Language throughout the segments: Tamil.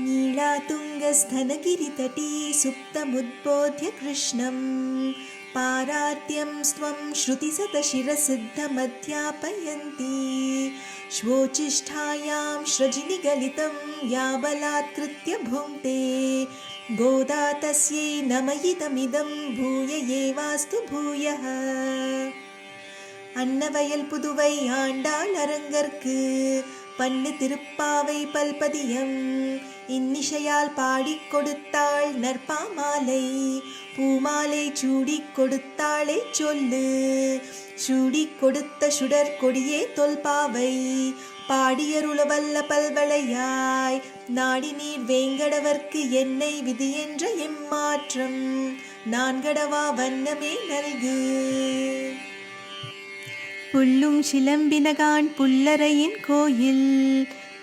नीलातुङ्गस्थनगिरितटी सुप्तमुद्बोध्य कृष्णं पारार्त्यं स्वं श्रुतिसतशिरसिद्धमध्यापयन्ती श्वोचिष्ठायां श्रजिनिगलितं या बलात्कृत्य भुङ्क्ते गोदा तस्यै नमयिदमिदं भूय एवास्तु भूयः. அன்னவயல் புதுவை ஆண்டாள் அரங்கற்கு பண்ணு திருப்பாவை பல்பதியம் இன்னிசையால் பாடிக் கொடுத்தாள் நற்பாமாலை பூமாலை சூடிக் கொடுத்தாளை சொல்லு சூடிக் கொடுத்த சுடர் கொடியே தொல்பாவை பாடியருளவல்ல பல்வளையாய் நாடி நீர் வேங்கடவர்க்கு என்னை விதி என்ற எம்மாற்றம் நான்கடவா வண்ணமே நல்கு. புல்லும் சிலம்பினகான் புல்லரையின் கோயில்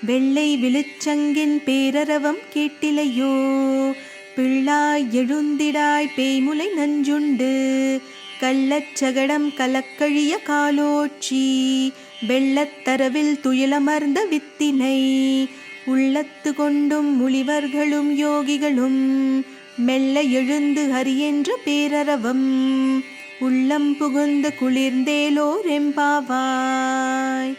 வெள்ளை விழுச்சங்கின் பேரரவம் கேட்டிலையோ பிள்ளாய் எழுந்திடாய் பேய்முலை நஞ்சுண்டு கள்ளச்சகடம் கலக்கழிய காலோட்சி வெள்ளத்தரவில் துயிலமர்ந்த வித்தினை உள்ளத்து கொண்டும் முனிவர்களும் யோகிகளும் மெல்ல எழுந்து ஹரியென்ற பேரரவம் உள்ளம் புகுந்து குளிர்ந்தேலோர் எம்பாவாய்.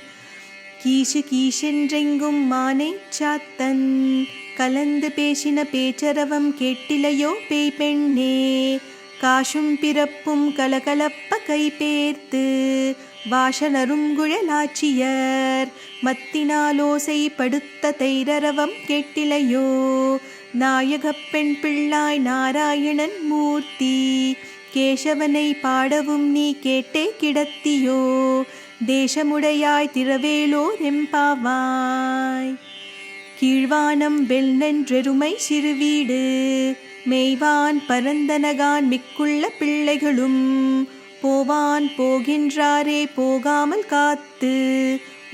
கீசு கீசென்றெங்கும் மானை சாத்தன் கலந்து பேசின பேச்சரவம் கேட்டிலையோ பேய் பெண்ணே காசும் பிறப்பும் கலகலப்ப கைபேர்த்து வாசனரும் குழலாட்சியர் மத்தினாலோசை படுத்த தைரரவம் கேட்டிலையோ நாயகப் பெண் பிள்ளாய் நாராயணன் மூர்த்தி கேசவனை பாடவும் நீ கேட்டே கிடத்தியோ தேசமுடையாய் திரவேலோர் எம்பாவாய். கீழ்வானம் வெள்ளென்றெருமை சிறுவீடு மெய்வான் பரந்தனகான் மிக்குள்ள பிள்ளைகளும் போவான் போகின்றாரே போகாமல் காத்து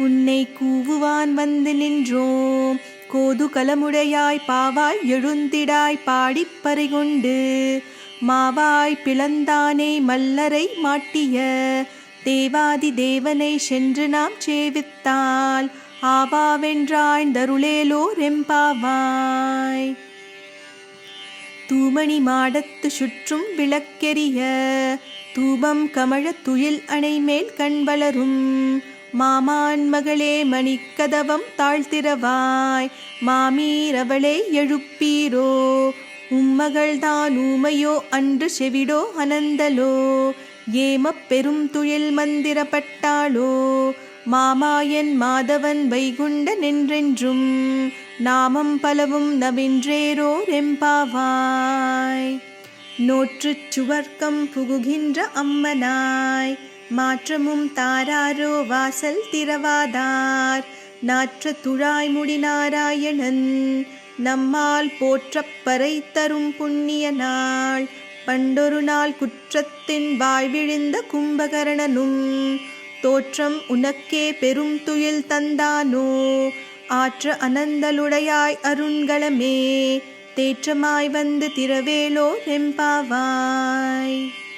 உன்னை கூவுவான் வந்து நின்றோம் கோது கலமுடையாய் பாவாய் எழுந்திடாய் பாடிப்பறை கொண்டு மாவாய் பிளந்தானே மல்லரை மாட்டிய தேவாதி தேவனை சென்று நாம் சேவித்தால் ஆவாவென்றாய்ந்தருளேலோர் எம்பாவாய். தூமணி மாடத்து சுற்றும் விளக்கெரிய தூபம் கமழ துயில் அணைமேல் கண் வளரும் மாமான் மகளே மணிக்கதவம் தாழ்த்திரவாய் மாமீரவளை எழுப்பீரோ உம்மகள்தான் ஊமையோ அன்று செவிடோ அனந்தலோ ஏமப் பெரும் துயில் மந்திரப்பட்டாளோ மாமாயன் மாதவன் வைகுண்ட நின்றென்றும் நாமம் பலவும் நவின்றேரோர் எம்பாவாய். நோற்றுச் சுவர்க்கம் புகுகின்ற அம்மனாய் மாற்றமும் தாராரோ வாசல் திறவாதார் நாற்ற துழாய் முடி நாராயணன் நம்மால் போற்றப் பறை தரும் புண்ணிய நாள் பண்டொரு நாள் குற்றத்தின் வாழ்விழிந்த கும்பகரணனும் தோற்றம் உனக்கே பெரும் துயில் தந்தானோ ஆற்ற அனந்தலுடையாய் அருண்களமே தேற்றமாய் வந்து திரவேலோர் எம்பாவாய்.